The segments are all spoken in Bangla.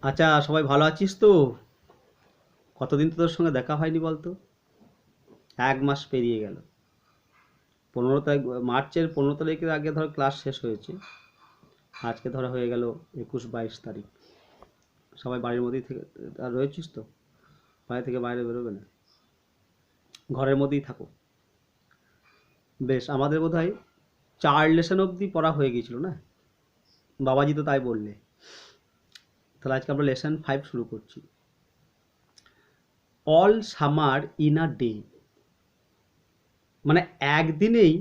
আচ্ছা, সবাই ভালো আছিস তো? কতদিন তো তোর সঙ্গে দেখা হয়নি বলতো? 1 মাস পেরিয়ে গেল। 15 তারিখ, মার্চের 15 তারিখের আগে ধর ক্লাস শেষ হয়েছে। আজকে ধরা হয়ে গেল 21-22 তারিখ। সবাই বাড়ির মধ্যেই থেকে আর রয়েছিস তো? বাড়ি থেকে বাইরে বেরোবে না, ঘরের মধ্যেই থাকো। বেশ, আমাদের বোধহয় 4 লেসন অবধি পড়া হয়ে গিয়েছিল না? বাবাজি তো তাই বললে। তাহলে আজকে আমরা লেসন 5 শুরু করছি। All summer in a day, মানে একদিনেই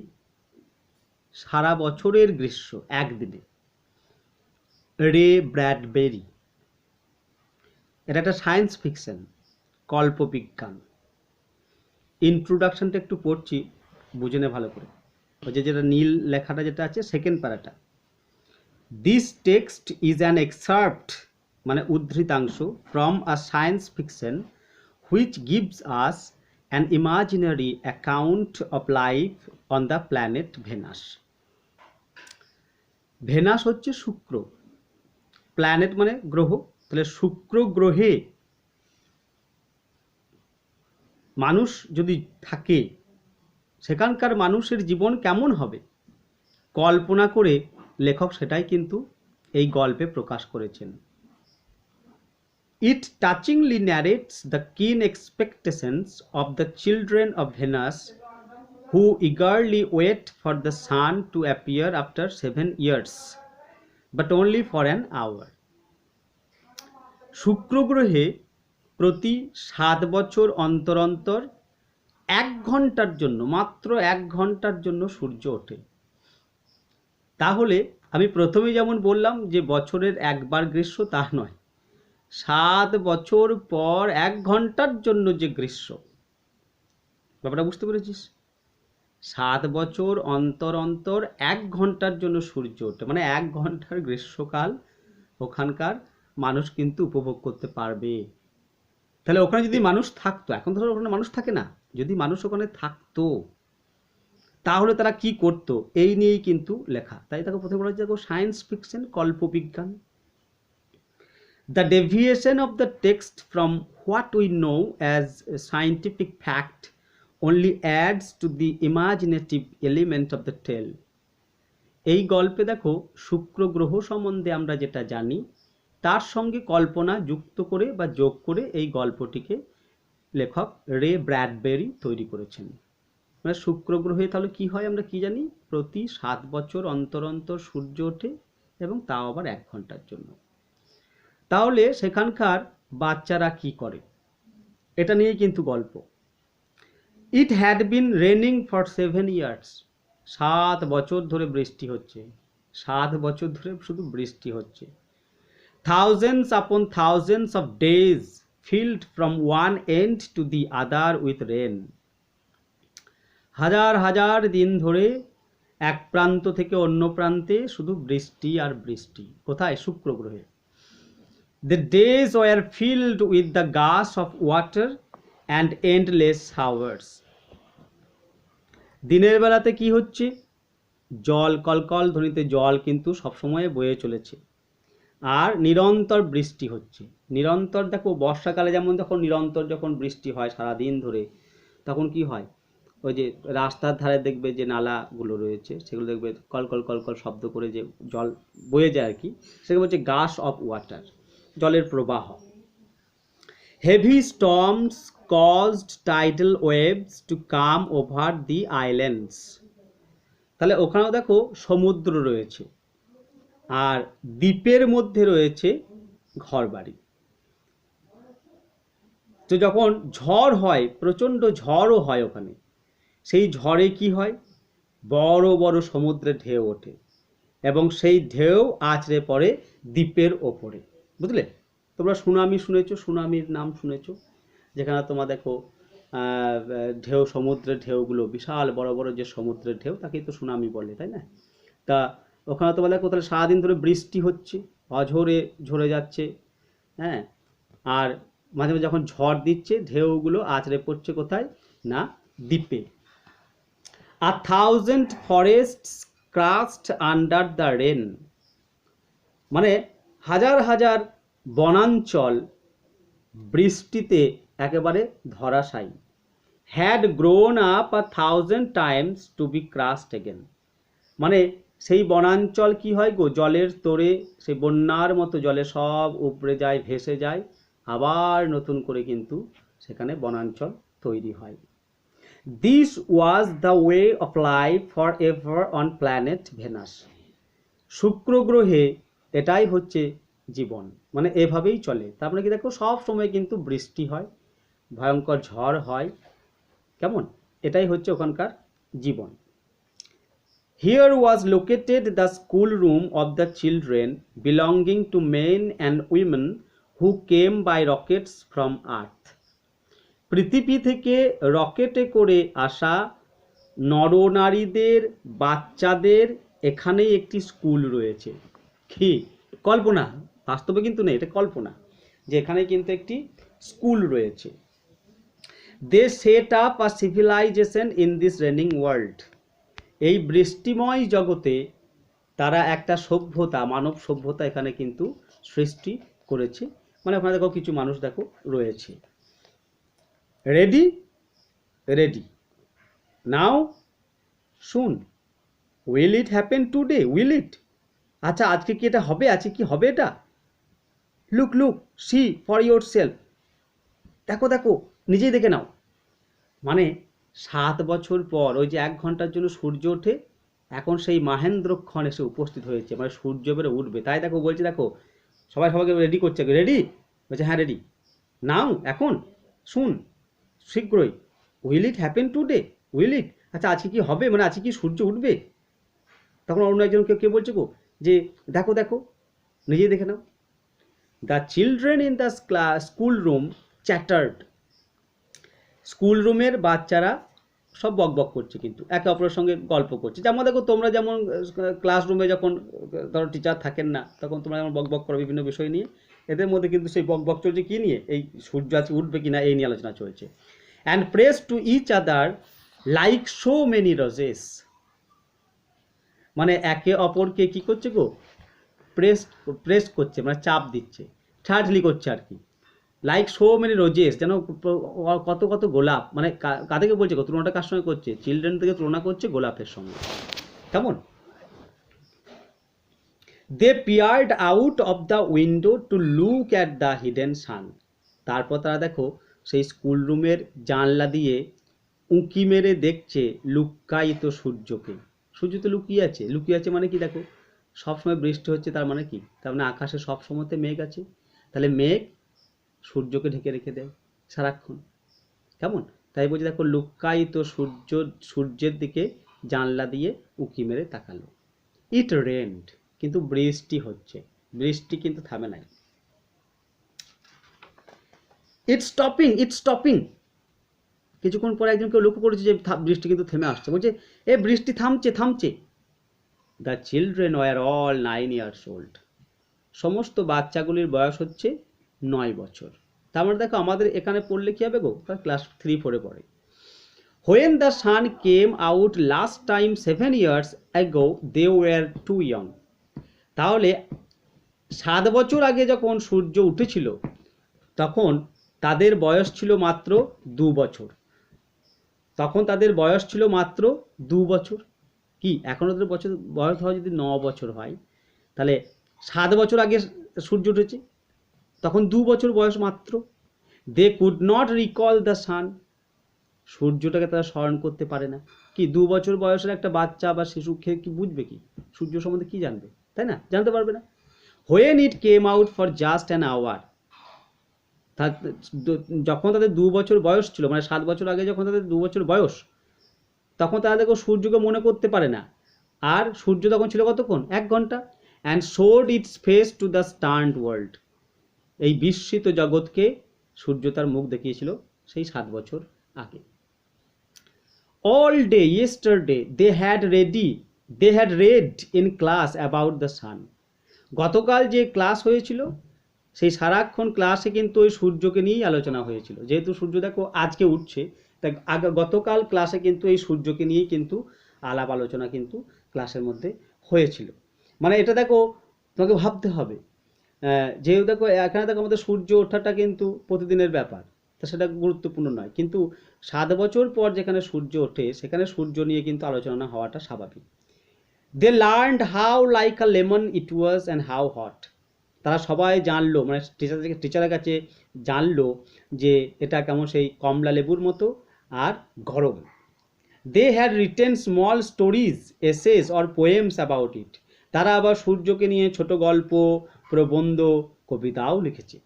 সারা বছরের গ্রীষ্ম একদিনে। রে ব্র্যাডবেরি, এটা একটা সায়েন্স ফিকশন, কল্পবিজ্ঞান। ইন্ট্রোডাকশনটা একটু পড়ছি, বুঝে নে ভালো করে। ওই যে যেটা নীল লেখাটা যেটা আছে সেকেন্ড প্যারাটা, this text is an excerpt, মানে উদ্ধৃতাংশ, from a science fiction which gives us an imaginary account of life on the planet Venus. Venus হচ্ছে শুক্র, প্ল্যানেট মানে গ্রহ, তাহলে শুক্র গ্রহে মানুষ যদি থাকে, সেখানকার মানুষের জীবন কেমন হবে কল্পনা করে লেখক সেটাই কিন্তু এই গল্পে প্রকাশ করেছেন। It touchingly narrates the keen expectations of the children of Venus who eagerly wait for the sun to appear after 7 years but only for an hour. শুক্র গ্রহে প্রতি 7 বছর অন্তর অন্তর 1 ঘন্টার জন্য, মাত্র 1 ঘন্টার জন্য সূর্য ওঠে। তাহলে আমি প্রথমেই যেমন বললাম যে বছরের একবার গ্রীষ্ম, তা নয়, 7 বছর পর 1 ঘন্টার জন্য যে গ্রীষ্ম, ব্যাপারটা বুঝতে পেরেছিস? 7 বছর অন্তর অন্তর 1 ঘন্টার জন্য সূর্য ওঠে, মানে 1 ঘন্টার গ্রীষ্মকাল ওখানকার মানুষ কিন্তু উপভোগ করতে পারবে। তাহলে ওখানে যদি মানুষ থাকতো, এখন তো ওখানে মানুষ থাকে না, যদি মানুষ ওখানে থাকতো তাহলে তারা কি করতো এই নিয়েই কিন্তু লেখা। তাই তাকে প্রথমে বলা হচ্ছে সায়েন্স ফিকশন, কল্পবিজ্ঞান। The deviation of the text from what we know as a scientific fact only adds to the imaginative element of the tale. এই গল্পে দেখো শুক্র গ্রহ সম্বন্ধে আমরা যেটা জানি তার সঙ্গে কল্পনা যুক্ত করে বা যোগ করে এই গল্পটিকে লেখক রে ব্র্যাডবেরি তৈরি করেছেন। মানে শুক্র গ্রহে তাহলে কি হয় আমরা কি জানি, প্রতি 7 বছর অন্তর অন্তর সূর্য ওঠে এবং তাও আবার 1 ঘন্টার জন্য। তাহলে সেখানকার বাচ্চারা কি করে এটা নিয়ে কিন্তু গল্প। It had been raining for 7 years, 7 বছর ধরে বৃষ্টি হচ্ছে, 7 বছর ধরে শুধু বৃষ্টি হচ্ছে। Thousands upon thousands of days filled from one end to the other with rain, হাজার হাজার দিন ধরে এক প্রান্ত থেকে অন্য প্রান্তে শুধু বৃষ্টি আর বৃষ্টি। কোথায়? শুক্র গ্রহে। The days were filled with the gush of water and endless showers. দিনের বেলাতে কি হচ্ছে? জল, কলকল ধ্বনিতে জল কিন্তু সবসময় বয়ে চলেছে আর নিরন্তর বৃষ্টি হচ্ছে। নিরন্তর দেখো বর্ষাকালে যেমন যখন নিরন্তর যখন বৃষ্টি হয় সারাদিন ধরে, তখন কি হয়, ওই যে রাস্তার ধারে দেখবে যে নালাগুলো রয়েছে সেগুলো দেখবে কলকল কলকল শব্দ করে যে জল বয়ে যায় আর কি, সেগুলো হচ্ছে গাশ অফ ওয়াটার, জলের প্রবাহ। Heavy storms caused tidal waves to come over the islands. তাহলে ওখানেও দেখো সমুদ্র রয়েছে আর দ্বীপের মধ্যে রয়েছে ঘরবাড়ি। তো যখন ঝড় হয়, প্রচণ্ড ঝড়ও হয় ওখানে, সেই ঝড়ে কি হয়, বড় বড় সমুদ্রের ঢেউ ওঠে এবং সেই ঢেউ আছড়ে পড়ে দ্বীপের ওপরে। বুঝলে? তোমরা সুনামি শুনেছো, সুনামির নাম শুনেছো, যেখানে তোমরা দেখো ঢেউ, সমুদ্রের ঢেউগুলো বিশাল বড় বড় যে সমুদ্রের ঢেউ, তাকেই তো সুনামি বলে, তাই না? তা ওখানে তোমরা দেখো তাহলে সারাদিন ধরে বৃষ্টি হচ্ছে, অঝরে ঝরে যাচ্ছে, হ্যাঁ, আর মাঝে মাঝে যখন ঝড় দিচ্ছে ঢেউগুলো আছড়ে পড়ছে কোথায় না, দ্বীপে। A thousand forests crushed under the rain, মানে হাজার হাজার বনাঞ্চল বৃষ্টিতে একেবারে ধরাশায়ী। Had grown up 1000 times to be crust again. মানে সেই বনাঞ্চল কি হয় গো, জলের স্তরে সেই বন্যার মতো জলে সব উপড়ে যায়, ভেসে যায়, আবার নতুন করে কিন্তু সেখানে বনাঞ্চল তৈরি হয়। This was the way of life for ever on planet Venus. শুক্র গ্রহে এটাই হচ্ছে জীবন, মানে এভাবেই চলে। তারপরে কি দেখো, সব সময় কিন্তু বৃষ্টি হয়, ভয়ঙ্কর ঝড় হয়, কেমন, এটাই হচ্ছে ওখানকার জীবন। Here was located the schoolroom of the children belonging to men and women who came by rockets from Earth. পৃথিবী থেকে রকেটে করে আসা নরনারীদের, বাচ্চাদের এখানেই একটি স্কুল রয়েছে। কি কল্পনা, বাস্তবে কিন্তু নেই, এটা কল্পনা, যে এখানে কিন্তু একটি স্কুল রয়েছে। They set up a civilization in this raining world. এই বৃষ্টিময় জগতে তারা একটা সভ্যতা, মানব সভ্যতা এখানে কিন্তু সৃষ্টি করেছে। মানে ওখানে দেখো কিছু মানুষ দেখো রয়েছে। রেডি, রেডি, নাও, শুন, will it happen today, will it, আচ্ছা আজকে কি এটা হবে, আজকে কি হবে এটা, look look, see for yourself, দেখো দেখো, নিজেই দেখে নাও। মানে 7 বছর পর ওই যে 1 ঘন্টার জন্য সূর্য ওঠে, এখন সেই মাহেন্দ্রক্ষণ এসে উপস্থিত হয়েছে, মানে সূর্য বেড়ে উঠবে। তাই দেখো বলছে, দেখো সবাই সবাইকে রেডি করছে, রেডি, বলছে হ্যাঁ রেডি, নাও, এখন, শুন, শীঘ্রই, will it happen today, will it, আচ্ছা আজকে কি হবে, মানে আজকে কি সূর্য উঠবে। তখন অন্য একজন কে বলছে গো যে দেখো দেখো, নিজেই দেখে নাও। The children in the school room chattered. School রুমের বাচ্চারা সব বক বক করছে, কিন্তু একে অপরের সঙ্গে গল্প করছে। যেমন দেখো তোমরা যেমন ক্লাসরুমে যখন ধরো টিচার থাকেন না, তখন তোমরা যেমন বক বক করো বিভিন্ন বিষয় নিয়ে, এদের মধ্যে কিন্তু সেই বক বক চলছে কী নিয়ে, এই সূর্য আজকে উঠবে কিনা এই নিয়ে আলোচনা চলছে। And press to each other like so many roses. মানে একে অপরকে কি করছে গো, প্রেস করছে, মানে চাপ দিচ্ছে, ঠাটলি করছে আর কি। লাইক সো মেনি রোজেস, যেন কত কত গোলাপ, মানে কাদেরকে বলছে গো, তুলনাটা কার সঙ্গে করছে, চিলড্রেন থেকে তুলনা করছে গোলাপের সঙ্গে, কেমন। They peered out of the window to look at the hidden sun. তারপর তারা দেখো সেই স্কুল রুমের জানলা দিয়ে উঁকি মেরে দেখছে লুকায়িত সূর্যকে। সূর্য তো লুকিয়ে আছে, লুকিয়ে আছে মানে কি, দেখো সবসময় বৃষ্টি হচ্ছে, তার মানে কি, তার মানে আকাশে সব সময়তে মেঘ আছে, তাহলে মেঘ সূর্যকে ঢেকে রেখে দেয় সারাক্ষণ, কেমন। তাই বলছি দেখো লুকায়িত সূর্যের দিকে জানলা দিয়ে উঁকি মেরে তাকালো। ইট রেন্ড, কিন্তু বৃষ্টি হচ্ছে, বৃষ্টি কিন্তু থামে নাই। It's stopping, it's stopping. কিছুক্ষণ পরে একজন কেউ লক্ষ্য করেছে যে বৃষ্টি কিন্তু থেমে আসছে, বলছে এ বৃষ্টি থামছে থামছে। The children were all 9 years old। সমস্ত বাচ্চাগুলির বয়স হচ্ছে 9 বছর। তার মানে দেখো আমাদের এখানে পড়লে কি হবে গো, ক্লাস 3-4 পড়ে। When the sun came out last time 7 years ago they were too young। তাহলে 7 বছর আগে যখন সূর্য উঠেছিল তখন তাদের বয়স ছিল মাত্র 2 বছর। তখন তাদের বয়স ছিল মাত্র 2 বছর। কি এখন ওদের বয়স হয় যদি 9 বছর হয়, তাহলে 7 বছর আগে সূর্য উঠেছে, তখন 2 বছর বয়স মাত্র। They could not recall the sun. সূর্যটাকে তারা স্মরণ করতে পারে না। কি 2 বছর বয়সের একটা বাচ্চা বা শিশু খেয়ে কি বুঝবে, কি সূর্য সম্বন্ধে কি জানবে, তাই না, জানতে পারবে না। When it came out for just an hour. যখন তাদের 2 বছর বয়স ছিল, মানে 7 বছর আগে যখন তাদের 2 বছর বয়স, তখন তারা দেখো সূর্যকে মনে করতে পারে না। আর সূর্য তখন ছিল কতক্ষণ, 1 ঘন্টা। And showed it's face to the stand world. এই বিস্মিত জগৎকে সূর্য তার মুখ দেখিয়েছিল সেই 7 বছর আগে। All day yesterday they had read in class about the sun. গতকাল যে ক্লাস হয়েছিল সেই সারাক্ষণ ক্লাসে কিন্তু ওই সূর্যকে নিয়েই আলোচনা হয়েছিল। যেহেতু সূর্য দেখো আজকে উঠছে, তাই গতকাল ক্লাসে কিন্তু এই সূর্যকে নিয়েই কিন্তু আলাপ আলোচনা কিন্তু ক্লাসের মধ্যে হয়েছিল। মানে এটা দেখো তোমাকে ভাবতে হবে, যেহেতু দেখো এখানে দেখো আমাদের সূর্য ওঠাটা কিন্তু প্রতিদিনের ব্যাপার, তা সেটা গুরুত্বপূর্ণ নয়, কিন্তু 7 বছর পর যেখানে সূর্য ওঠে সেখানে সূর্য নিয়ে কিন্তু আলোচনা হওয়াটা স্বাভাবিক। They learned how like a lemon it was and how hot. তারা সবাই জানলো, মানে টিচারের কাছে জানলো যে এটা কেমন সেই কমলা লেবুর মতো আর গরম। They had written small stories, essays or poems about it. তারা আবার সূর্যকে নিয়ে ছোট গল্প, প্রবন্ধ, কবিতাও লিখেছে।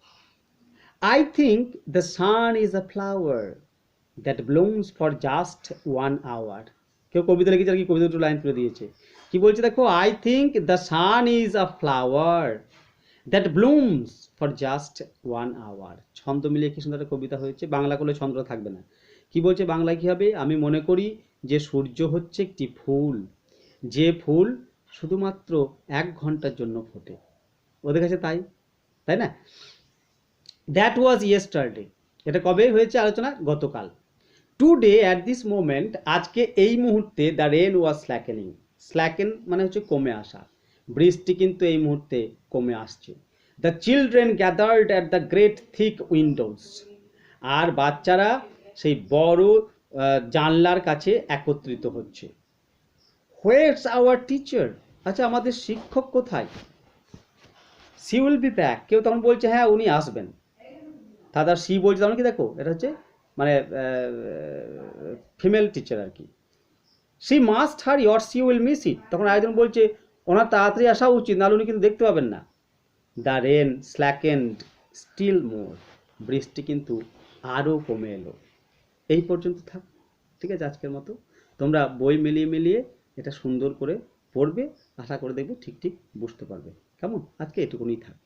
I think the sun is a flower that blooms for just 1 hour। কেউ কবিতা লিখেছে আর কি, কবিতা দুটো লাইন তুলে দিয়েছে। কি বলছে দেখো, I think the sun is a flower that blooms for just 1 hour। ছন্দ মিলিয়ে কি সুন্দর একটা কবিতা হয়েছে, বাংলা করলে ছন্দ থাকবে না। কি বলছে বাংলায়, কি হবে, আমি মনে করি যে সূর্য হচ্ছে একটি ফুল, যে ফুল শুধুমাত্র 1 ঘন্টার জন্য ফোটে। ওদের কাছে তাই, তাই না? That was yesterday. এটা কবে হয়েছে আলোচনা? গতকাল। টুডে অ্যাট দিস মোমেন্ট, আজকে এই মুহূর্তে, দ্য রেন ওয়াজ স্ল্যাকেনিং। স্ল্যাকেন মানে হচ্ছে কমে আসা, বৃষ্টি কিন্তু এই মুহূর্তে কমে আসছে। The children gathered at the great thick windows. আর বাচ্চারা সেই বড় জানলার কাছে একত্রিত হচ্ছে। What's our teacher? আচ্ছা, আমাদের শিক্ষক কোথায়? She will be back. কেউ তখন বলছে হ্যাঁ উনি আসবেন। দাদা সি বলছে, তখন কি দেখো এটা হচ্ছে মানে ফিমেল টিচার আর কি। She must hurry or she will miss it. তখন আরেকজন বলছে ওনার তাড়াতাড়ি আসা উচিত, নাহলে উনি কিন্তু দেখতে পাবেন না। দ্য রেন স্ল্যাকেন্ড স্টিল মোর। বৃষ্টি কিন্তু আরও কমে এলো। এই পর্যন্ত থাক, ঠিক আছে আজকের মতো। তোমরা বই মিলিয়ে মিলিয়ে এটা সুন্দর করে পড়বে, আশা করে দেখবে ঠিক ঠিক বুঝতে পারবে। কেমন? আজকে এটুকুনি থাক।